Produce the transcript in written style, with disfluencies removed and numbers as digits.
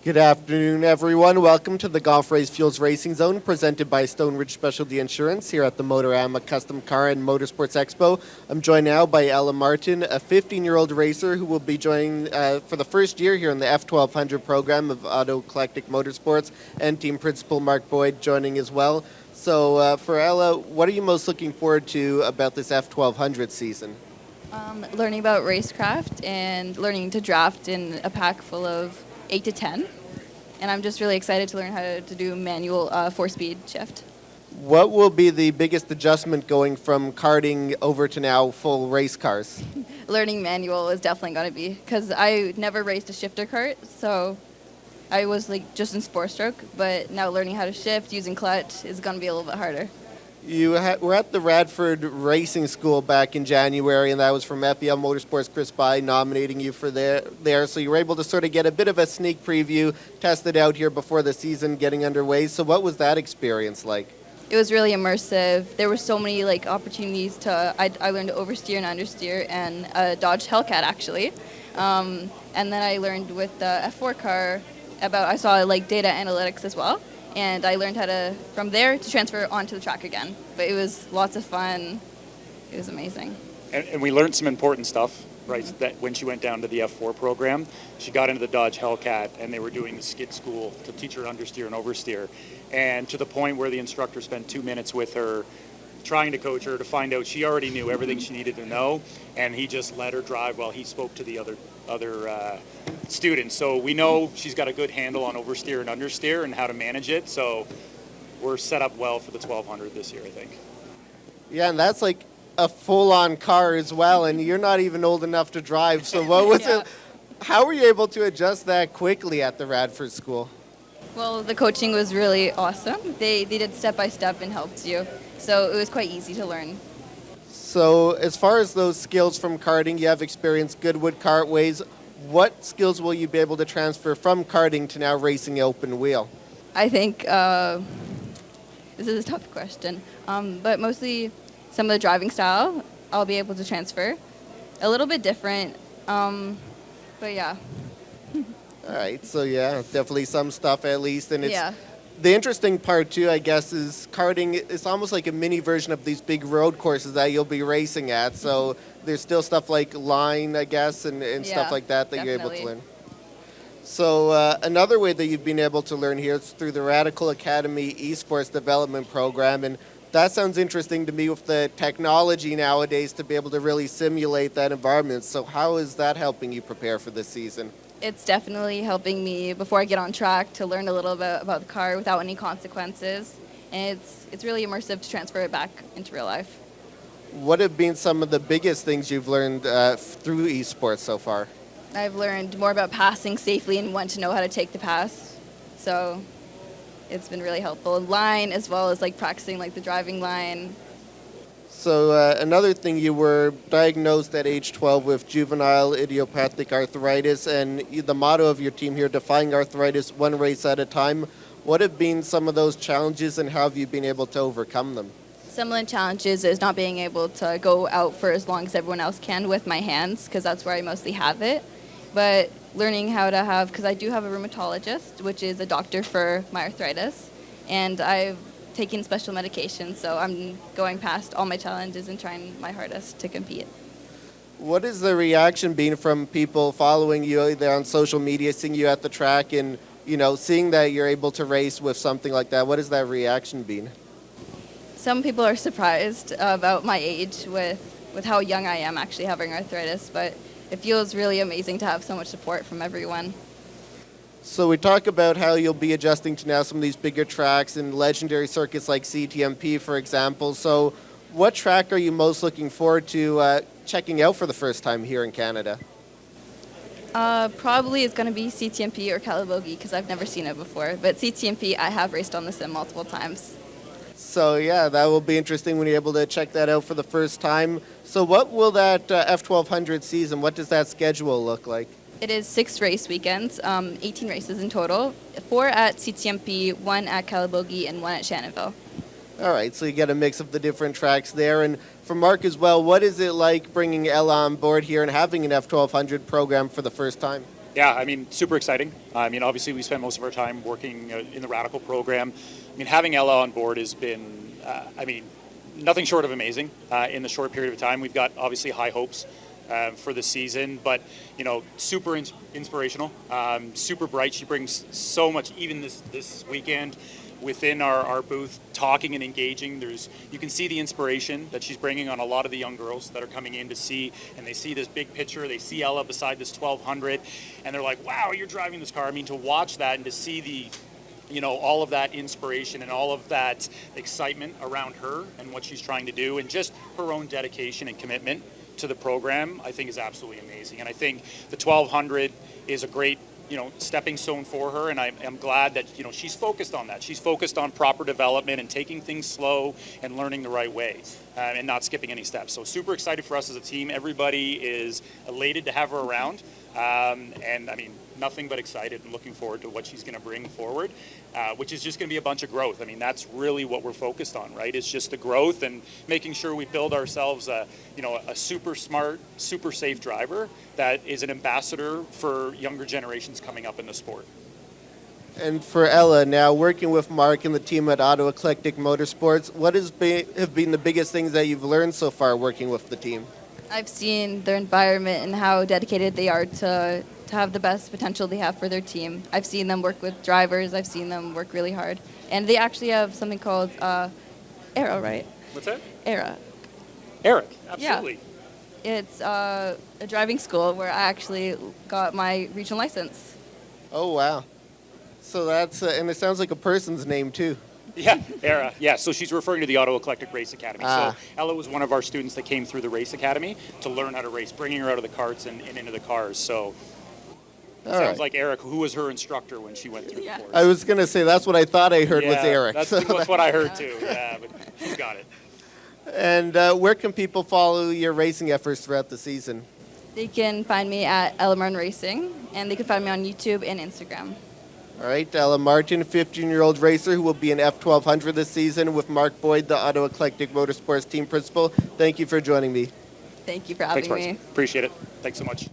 Good afternoon, everyone. Welcome to the Golf Race Fuels Racing Zone presented by Stone Ridge Specialty Insurance here at the Motorama Custom Car and Motorsports Expo. I'm joined now by Ella Martin, a 15-year-old racer who will be joining for the first year here in the F1200 program of Auto Eclectic Motorsports, and team principal Mark Boyd joining as well. So for Ella, what are you most looking forward to about this F1200 season? Learning about racecraft and learning to draft in a pack full of 8 to 10. And I'm just really excited to learn how to do manual 4-speed shift. What will be the biggest adjustment going from karting over to now full race cars? Learning manual is definitely going to be, because I never raced a shifter kart, so I was just in four stroke, but now learning how to shift using clutch is going to be a little bit harder. You were at the Radford Racing School back in January, and that was from FEL Motorsports. Chris By nominating you for there. So you were able to sort of get a bit of a sneak preview, test it out here before the season getting underway. So what was that experience like? It was really immersive. There were so many opportunities I learned to oversteer and understeer and dodge Hellcat actually. And then I learned with the F4 car I saw data analytics as well. And I learned how to, from there, to transfer onto the track again. But it was lots of fun. It was amazing. And we learned some important stuff, right? That when she went down to the F4 program, she got into the Dodge Hellcat, and they were doing the skid school to teach her understeer and oversteer. And to the point where the instructor spent 2 minutes with her, trying to coach her to find out she already knew everything she needed to know, and he just let her drive while he spoke to the other students. So we know she's got a good handle on oversteer and understeer and how to manage it. So we're set up well for the 1200 this year, I think. Yeah, and that's like a full-on car as well, and you're not even old enough to drive. So what was it? How were you able to adjust that quickly at the Radford School? Well, the coaching was really awesome. They did step-by-step and helped you. So it was quite easy to learn. So as far as those skills from karting, you have experienced Goodwood Kartways. What skills will you be able to transfer from karting to now racing open wheel? I think this is a tough question, but mostly some of the driving style I'll be able to transfer. A little bit different, but yeah. All right, so yeah, definitely some stuff at least. And Yeah. the interesting part too, I guess, is karting is almost like a mini version of these big road courses that you'll be racing at. So there's still stuff like line, I guess, and stuff like that you're able to learn. So another way that you've been able to learn here is through the Radical Academy Esports Development Program. And that sounds interesting to me with the technology nowadays to be able to really simulate that environment. So how is that helping you prepare for this season? It's definitely helping me before I get on track to learn a little bit about the car without any consequences. And it's really immersive to transfer it back into real life. What have been some of the biggest things you've learned through esports so far? I've learned more about passing safely and when to know how to take the pass. So it's been really helpful. Line as well as practicing the driving line. So another thing, you were diagnosed at age 12 with juvenile idiopathic arthritis, and the motto of your team here, defying arthritis one race at a time. What have been some of those challenges, and how have you been able to overcome them? Some of the challenges is not being able to go out for as long as everyone else can with my hands, because that's where I mostly have it. But learning how to have, because I do have a rheumatologist, which is a doctor for my arthritis, and I've taking special medication, so I'm going past all my challenges and trying my hardest to compete. What is the reaction been from people following you either on social media, seeing you at the track, and seeing that you're able to race with something like that? What has that reaction been? Some people are surprised about my age with how young I am actually having arthritis, but it feels really amazing to have so much support from everyone. So we talk about how you'll be adjusting to now some of these bigger tracks and legendary circuits like CTMP, for example. So what track are you most looking forward to checking out for the first time here in Canada? Probably it's going to be CTMP or Calabogie because I've never seen it before. But CTMP, I have raced on the sim multiple times. So yeah, that will be interesting when you're able to check that out for the first time. So what will that F1200 season, what does that schedule look like? It is 6 race weekends, 18 races in total, 4 at CTMP, 1 at Calabogie, and 1 at Shannonville. All right, so you get a mix of the different tracks there. And for Mark as well, what is it like bringing Ella on board here and having an F1200 program for the first time? Yeah, I mean, super exciting. I mean, obviously, we spent most of our time working in the Radical program. I mean, having Ella on board has been, nothing short of amazing in the short period of time. We've got obviously high hopes for the season, but super inspirational, super bright. She brings so much, even this weekend within our booth, talking and engaging. You can see the inspiration that she's bringing on a lot of the young girls that are coming in to see, and they see this big picture. They see Ella beside this 1200, and they're like, "Wow, you're driving this car." I mean, to watch that and to see all of that inspiration and all of that excitement around her and what she's trying to do, and just her own dedication and commitment to the program, I think is absolutely amazing. And I think the 1200 is a great stepping stone for her, and I'm glad that she's focused on that. She's focused on proper development and taking things slow and learning the right way, and not skipping any steps. So super excited for us as a team. Everybody is elated to have her around, and I mean, nothing but excited and looking forward to what she's going to bring forward, which is just going to be a bunch of growth. I mean, that's really what we're focused on, right? It's just the growth and making sure we build ourselves a super smart, super safe driver that is an ambassador for younger generations coming up in the sport. And for Ella, now working with Mark and the team at Auto Eclectic Motorsports, what have been the biggest things that you've learned so far working with the team? I've seen their environment and how dedicated they are to have the best potential they have for their team. I've seen them work with drivers. I've seen them work really hard. And they actually have something called ERA, right? What's that? ERA. Eric, absolutely. Yeah. It's a driving school where I actually got my regional license. Oh, wow. So that's, and it sounds like a person's name too. Yeah, Era. Yeah, so she's referring to the Auto Eclectic Race Academy. Ah. So Ella was one of our students that came through the Race Academy to learn how to race, bringing her out of the karts and into the cars. So it sounds like Eric, who was her instructor when she went through the course. I was going to say, that's what I thought I heard was Eric. That's what I heard too. Yeah, but she's got it. And where can people follow your racing efforts throughout the season? They can find me at Ella Martin Racing, and they can find me on YouTube and Instagram. All right, Ella Martin, 15-year-old racer who will be in F1200 this season with Mark Boyd, the Auto Eclectic Motorsports team principal. Thank you for joining me. Thank you for having me. Appreciate it. Thanks so much.